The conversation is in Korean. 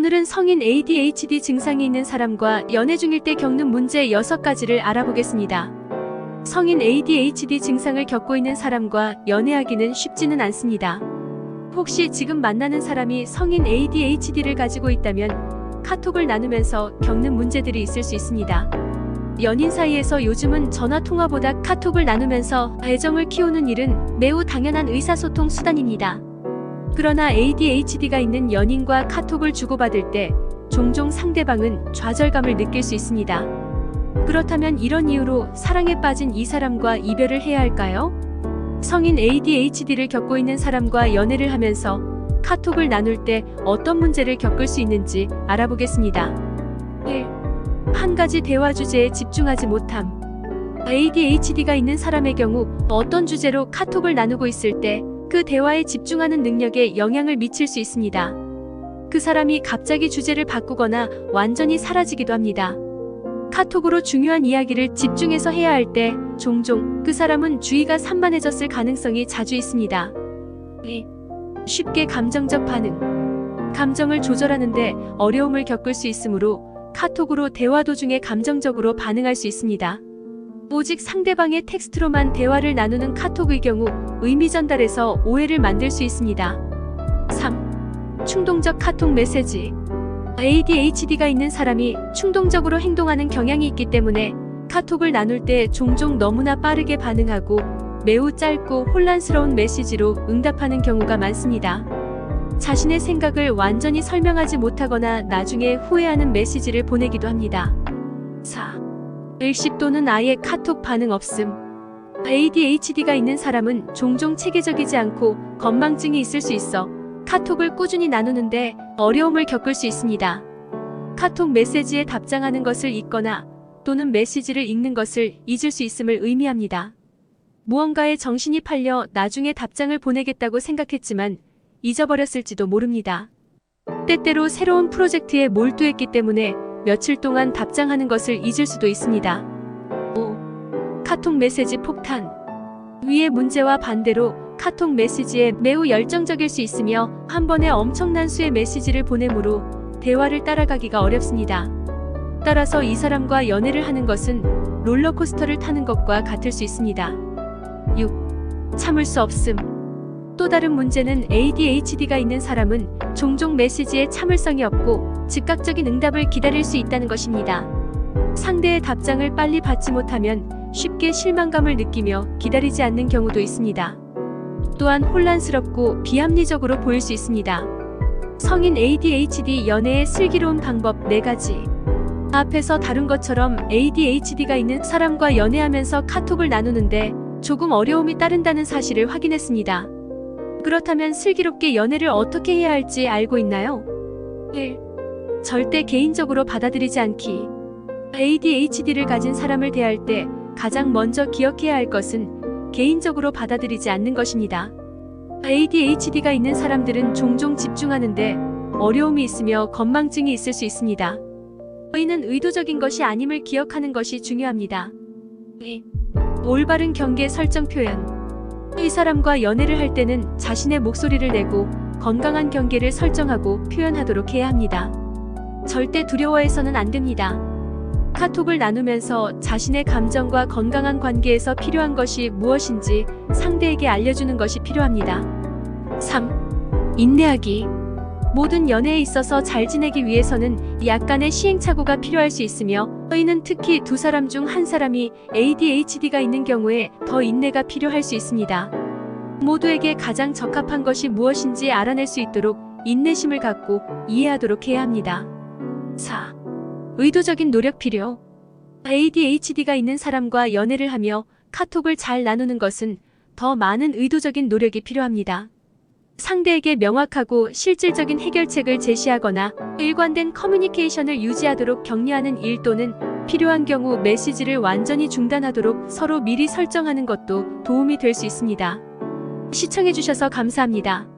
오늘은 성인 ADHD 증상이 있는 사람과 연애 중일 때 겪는 문제 6가지를 알아보겠습니다. 성인 ADHD 증상을 겪고 있는 사람과 연애하기는 쉽지는 않습니다. 혹시 지금 만나는 사람이 성인 ADHD를 가지고 있다면 카톡을 나누면서 겪는 문제들이 있을 수 있습니다. 연인 사이에서 요즘은 전화통화보다 카톡을 나누면서 애정을 키우는 일은 매우 당연한 의사소통 수단입니다. 그러나 ADHD가 있는 연인과 카톡을 주고받을 때 종종 상대방은 좌절감을 느낄 수 있습니다. 그렇다면 이런 이유로 사랑에 빠진 이 사람과 이별을 해야 할까요? 성인 ADHD를 겪고 있는 사람과 연애를 하면서 카톡을 나눌 때 어떤 문제를 겪을 수 있는지 알아보겠습니다. 1. 한 가지 대화 주제에 집중하지 못함. ADHD가 있는 사람의 경우 어떤 주제로 카톡을 나누고 있을 때 그 대화에 집중하는 능력에 영향을 미칠 수 있습니다. 그 사람이 갑자기 주제를 바꾸거나 완전히 사라지기도 합니다. 카톡으로 중요한 이야기를 집중해서 해야 할 때 종종 그 사람은 주의가 산만해졌을 가능성이 자주 있습니다. 2. 쉽게 감정적 반응. 감정을 조절하는데 어려움을 겪을 수 있으므로 카톡으로 대화 도중에 감정적으로 반응할 수 있습니다. 오직 상대방의 텍스트로만 대화를 나누는 카톡의 경우 의미 전달에서 오해를 만들 수 있습니다. 3. 충동적 카톡 메시지. ADHD가 있는 사람이 충동적으로 행동하는 경향이 있기 때문에 카톡을 나눌 때 종종 너무나 빠르게 반응하고 매우 짧고 혼란스러운 메시지로 응답하는 경우가 많습니다. 자신의 생각을 완전히 설명하지 못하거나 나중에 후회하는 메시지를 보내기도 합니다. 4. 일식 또는 아예 카톡 반응 없음. ADHD가 있는 사람은 종종 체계적이지 않고 건망증이 있을 수 있어 카톡을 꾸준히 나누는데 어려움을 겪을 수 있습니다. 카톡 메시지에 답장하는 것을 잊거나 또는 메시지를 읽는 것을 잊을 수 있음을 의미합니다. 무언가에 정신이 팔려 나중에 답장을 보내겠다고 생각했지만 잊어버렸을지도 모릅니다. 때때로 새로운 프로젝트에 몰두했기 때문에 며칠 동안 답장하는 것을 잊을 수도 있습니다. 5. 카톡 메시지 폭탄. 위의 문제와 반대로 카톡 메시지에 매우 열정적일 수 있으며 한 번에 엄청난 수의 메시지를 보내므로 대화를 따라가기가 어렵습니다. 따라서 이 사람과 연애를 하는 것은 롤러코스터를 타는 것과 같을 수 있습니다. 6. 참을 수 없음. 또 다른 문제는 ADHD가 있는 사람은 종종 메시지에 참을성이 없고 즉각적인 응답을 기다릴 수 있다는 것입니다. 상대의 답장을 빨리 받지 못하면 쉽게 실망감을 느끼며 기다리지 않는 경우도 있습니다. 또한 혼란스럽고 비합리적으로 보일 수 있습니다. 성인 ADHD 연애의 슬기로운 방법 4가지. 앞에서 다룬 것처럼 ADHD가 있는 사람과 연애하면서 카톡을 나누는데 조금 어려움이 따른다는 사실을 확인했습니다. 그렇다면 슬기롭게 연애를 어떻게 해야 할지 알고 있나요? 1. 절대 개인적으로 받아들이지 않기. ADHD를 가진 사람을 대할 때 가장 먼저 기억해야 할 것은 개인적으로 받아들이지 않는 것입니다. ADHD가 있는 사람들은 종종 집중하는데 어려움이 있으며 건망증이 있을 수 있습니다. 이는 의도적인 것이 아님을 기억하는 것이 중요합니다. 2. 올바른 경계 설정 표현. 이 사람과 연애를 할 때는 자신의 목소리를 내고 건강한 경계를 설정하고 표현하도록 해야 합니다. 절대 두려워해서는 안 됩니다. 카톡을 나누면서 자신의 감정과 건강한 관계에서 필요한 것이 무엇인지 상대에게 알려주는 것이 필요합니다. 3. 인내하기. 모든 연애에 있어서 잘 지내기 위해서는 약간의 시행착오가 필요할 수 있으며 이는 특히 두 사람 중 한 사람이 ADHD가 있는 경우에 더 인내가 필요할 수 있습니다. 모두에게 가장 적합한 것이 무엇인지 알아낼 수 있도록 인내심을 갖고 이해하도록 해야 합니다. 4. 의도적인 노력 필요. ADHD가 있는 사람과 연애를 하며 카톡을 잘 나누는 것은 더 많은 의도적인 노력이 필요합니다. 상대에게 명확하고 실질적인 해결책을 제시하거나 일관된 커뮤니케이션을 유지하도록 격려하는 일 또는 필요한 경우 메시지를 완전히 중단하도록 서로 미리 설정하는 것도 도움이 될 수 있습니다. 시청해주셔서 감사합니다.